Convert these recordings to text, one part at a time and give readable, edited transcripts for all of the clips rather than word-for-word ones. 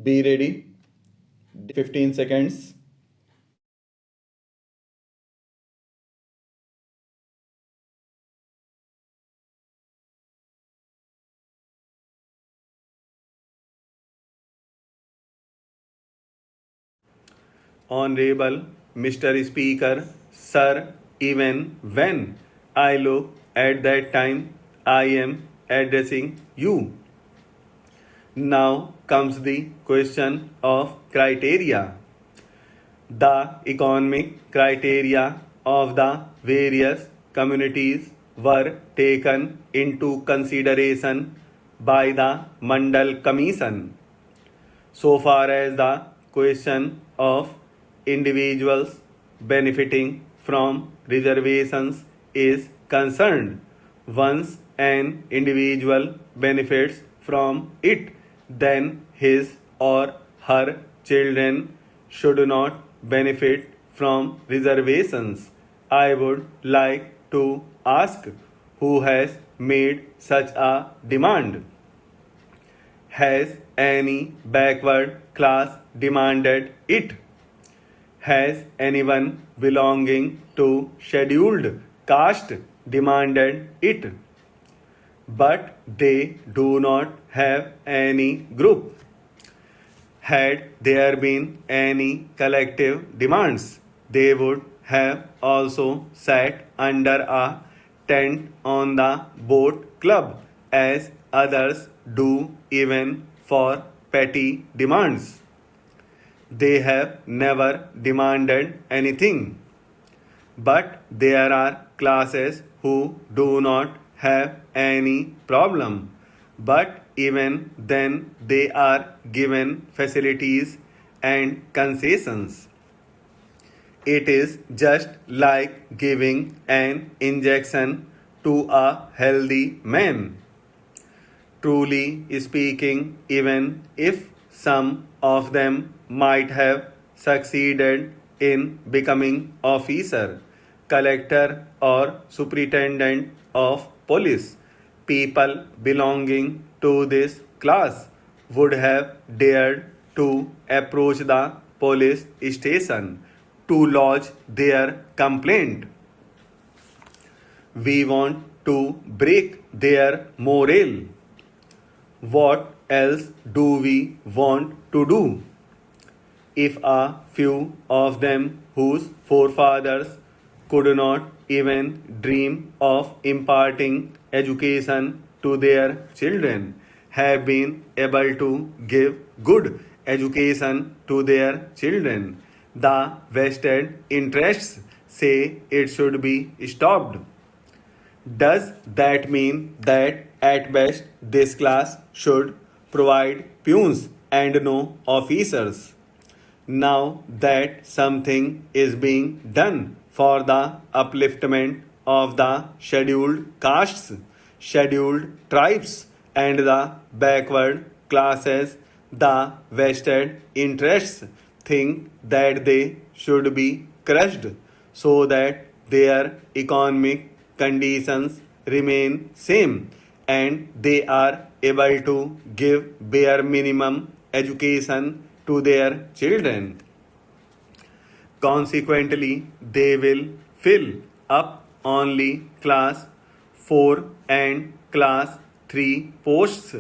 Be ready. 15 seconds. Honorable Mr. Speaker, Sir, even when I look at that time, I am addressing you. Now comes the question of criteria. The economic criteria of the various communities were taken into consideration by the Mandal Commission. So far as the question of individuals benefiting from reservations is concerned, once an individual benefits from it, then his or her children should not benefit from reservations. I would like to ask who has made such a demand. Has any backward class demanded it? Has anyone belonging to scheduled caste demanded it? But they do not have any group. Had there been any collective demands, they would have also sat under a tent on the boat club as others do even for petty demands. They have never demanded anything. But there are classes who do not have any problem. But even then, they are given facilities and concessions. It is just like giving an injection to a healthy man. Truly speaking, even if some of them might have succeeded in becoming officer, collector or superintendent of police, people belonging to this class would have dared to approach the police station to lodge their complaint. We want to break their morale. What else do we want to do? If a few of them whose forefathers could not even dream of imparting education to their children have been able to give good education to their children, the vested interests say it should be stopped. Does that mean that at best this class should provide peons and no officers? Now that something is being done for the upliftment of the scheduled castes, scheduled tribes, and the backward classes, the vested interests think that they should be crushed so that their economic conditions remain same and they are able to give bare minimum education to their children. Consequently, they will fill up only class 4 and class 3 posts.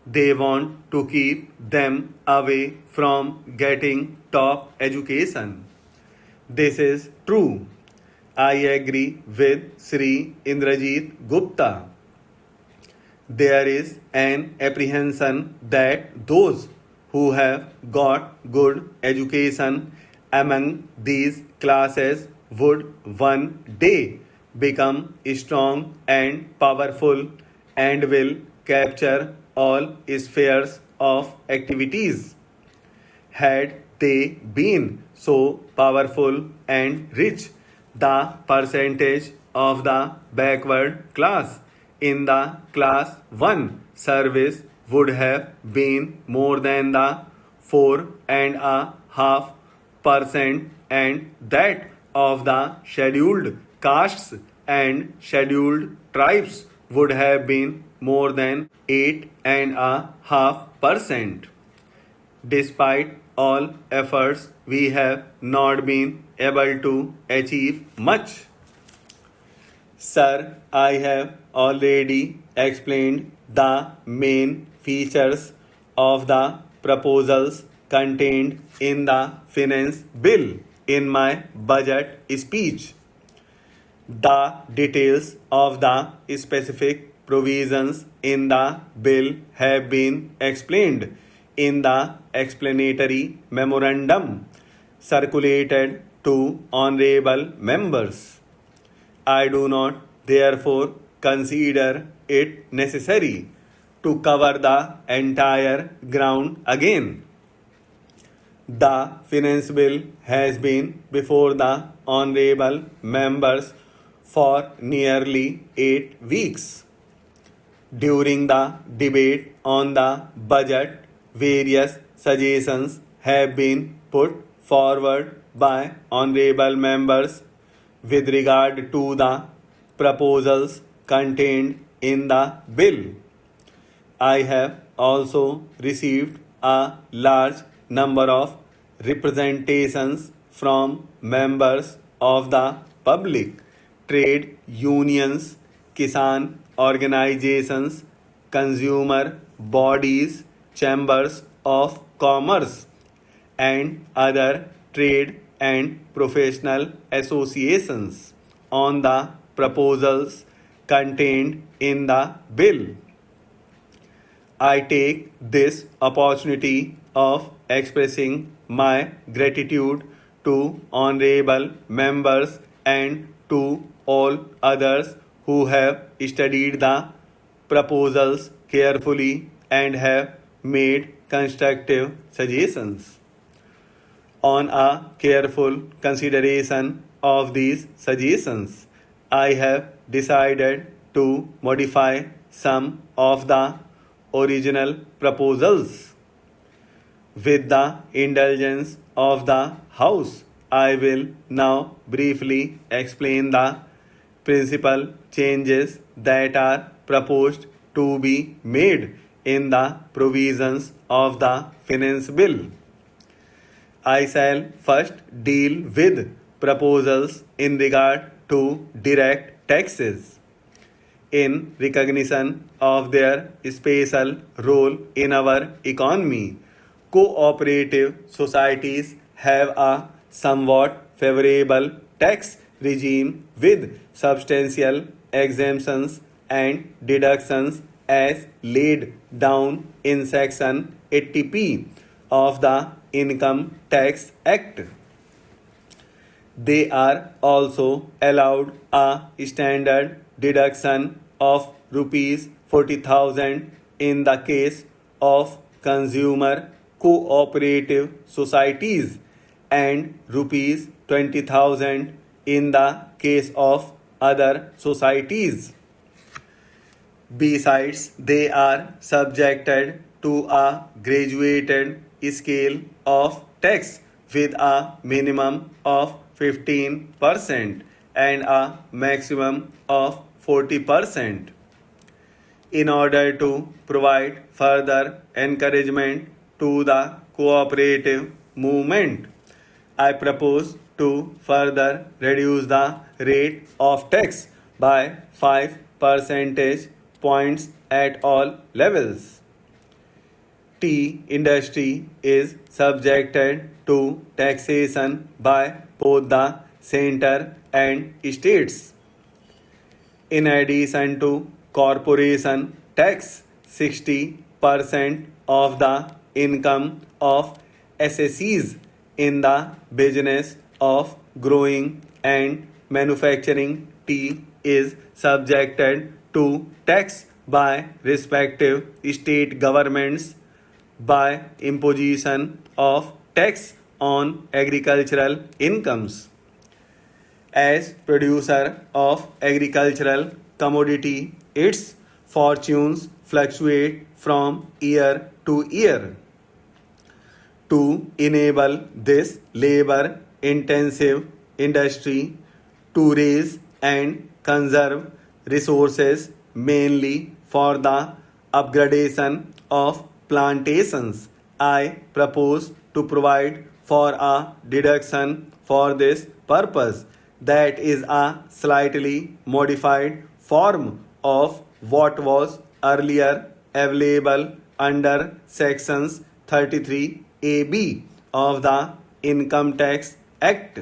They want to keep them away from getting top education. This is true. I agree with Sri Indrajit Gupta. There is an apprehension that those who have got good education among these classes would one day become strong and powerful and will capture all spheres of activities. Had they been so powerful and rich, the percentage of the backward class in the class 1 service would have been more than the 4.5% and that of the scheduled castes and scheduled tribes would have been more than 8.5%. Despite all efforts, we have not been able to achieve much. Sir, I have already explained the main features of the proposals contained in the finance bill in my budget speech. The details of the specific provisions in the bill have been explained in the explanatory memorandum circulated to honorable members. I do not therefore consider it necessary to cover the entire ground again. The finance bill has been before the honorable members for nearly 8 weeks. During the debate on the budget, various suggestions have been put forward by honorable members with regard to the proposals contained in the bill. I have also received a large number of representations from members of the public, trade unions, Kisan organizations, consumer bodies, chambers of commerce, and other trade and professional associations on the proposals contained in the bill. I take this opportunity of expressing my gratitude to honorable members and to all others who have studied the proposals carefully and have made constructive suggestions. On a careful consideration of these suggestions, I have decided to modify some of the original proposals. With the indulgence of the House, I will now briefly explain the principal changes that are proposed to be made in the provisions of the Finance Bill. I shall first deal with proposals in regard to direct taxes. In recognition of their special role in our economy, cooperative societies have a somewhat favorable tax regime with substantial exemptions and deductions as laid down in Section 80P of the Income Tax Act. They are also allowed a standard deduction of rupees 40,000 in the case of consumer cooperative societies and rupees 20,000 in the case of other societies. Besides, they are subjected to a graduated scale of tax with a minimum of 15% and a maximum of 40%. In order to provide further encouragement to the cooperative movement, I propose to further reduce the rate of tax by 5 percentage points at all levels. Tea industry is subjected to taxation by both the center and states. In addition to corporation tax, 60% of the income of SSEs in the business of growing and manufacturing tea is subjected to tax by respective state governments by imposition of tax on agricultural incomes. As producer of agricultural commodity, its fortunes fluctuate from year to year. To enable this labor intensive industry to raise and conserve resources mainly for the upgradation of plantations I propose to provide for a deduction for this purpose that is a slightly modified form of what was earlier available under sections 33AB of the Income Tax Act.